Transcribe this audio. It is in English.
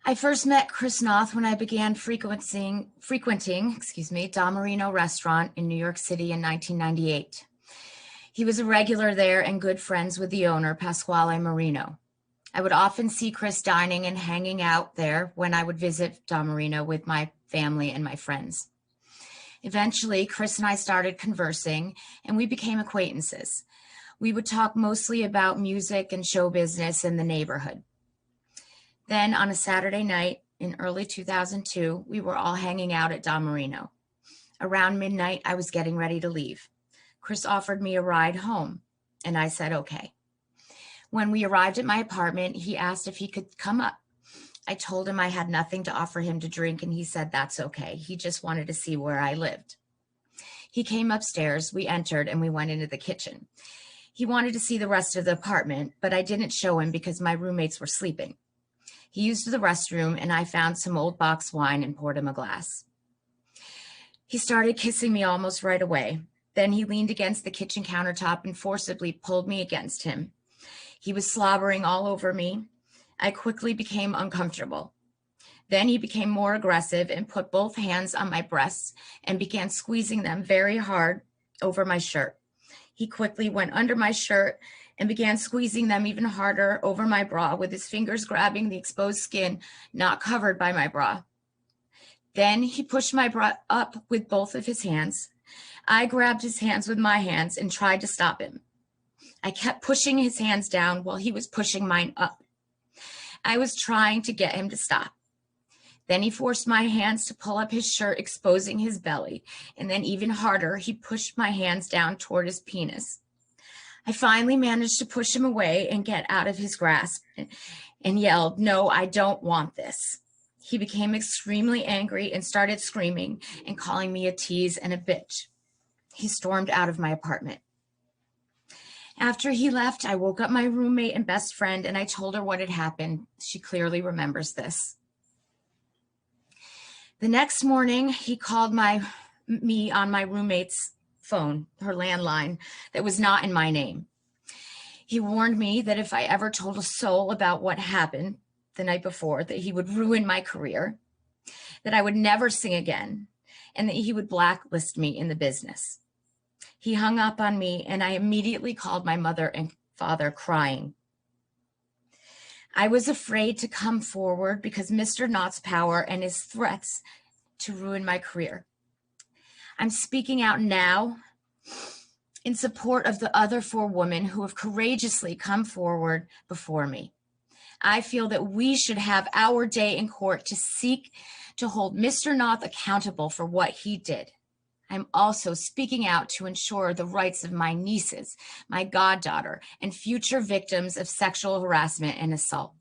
I first met Chris Noth when I began frequenting, Don Marino restaurant in New York City in 1998. He was a regular there and good friends with the owner, Pasquale Marino. I would often see Chris dining and hanging out there when I would visit Don Marino with my family and my friends. Eventually, Chris and I started conversing and we became acquaintances. We would talk mostly about music and show business in the neighborhood. Then on a Saturday night in early 2002, we were all hanging out at Don Marino. Around midnight, I was getting ready to leave. Chris offered me a ride home, and I said, okay. When we arrived at my apartment, he asked if he could come up. I told him I had nothing to offer him to drink, and he said that's okay. He just wanted to see where I lived. He came upstairs, we entered, and we went into the kitchen. He wanted to see the rest of the apartment, but I didn't show him because my roommates were sleeping. He used the restroom, and I found some old box wine and poured him a glass. He started kissing me almost right away. Then he leaned against the kitchen countertop and forcibly pulled me against him. He was slobbering all over me. I quickly became uncomfortable. Then he became more aggressive and put both hands on my breasts and began squeezing them very hard over my shirt. He quickly went under my shirt and began squeezing them even harder over my bra with his fingers grabbing the exposed skin not covered by my bra. Then he pushed my bra up with both of his hands. I grabbed his hands with my hands and tried to stop him. I kept pushing his hands down while he was pushing mine up. I was trying to get him to stop. Then he forced my hands to pull up his shirt, exposing his belly. And then even harder, he pushed my hands down toward his penis. I finally managed to push him away and get out of his grasp and yelled, "No, I don't want this." He became extremely angry and started screaming and calling me a tease and a bitch. He stormed out of my apartment. After he left, I woke up my roommate and best friend and I told her what had happened. She clearly remembers this. The next morning, he called me on my roommate's phone, her landline, that was not in my name. He warned me that if I ever told a soul about what happened the night before, that he would ruin my career, that I would never sing again, and that he would blacklist me in the business. He hung up on me, and I immediately called my mother and father crying. I was afraid to come forward because Mr. Noth's power and his threats to ruin my career. I'm speaking out now in support of the other 4 women who have courageously come forward before me. I feel that we should have our day in court to seek to hold Mr. Noth accountable for what he did. I'm also speaking out to ensure the rights of my nieces, my goddaughter, and future victims of sexual harassment and assault.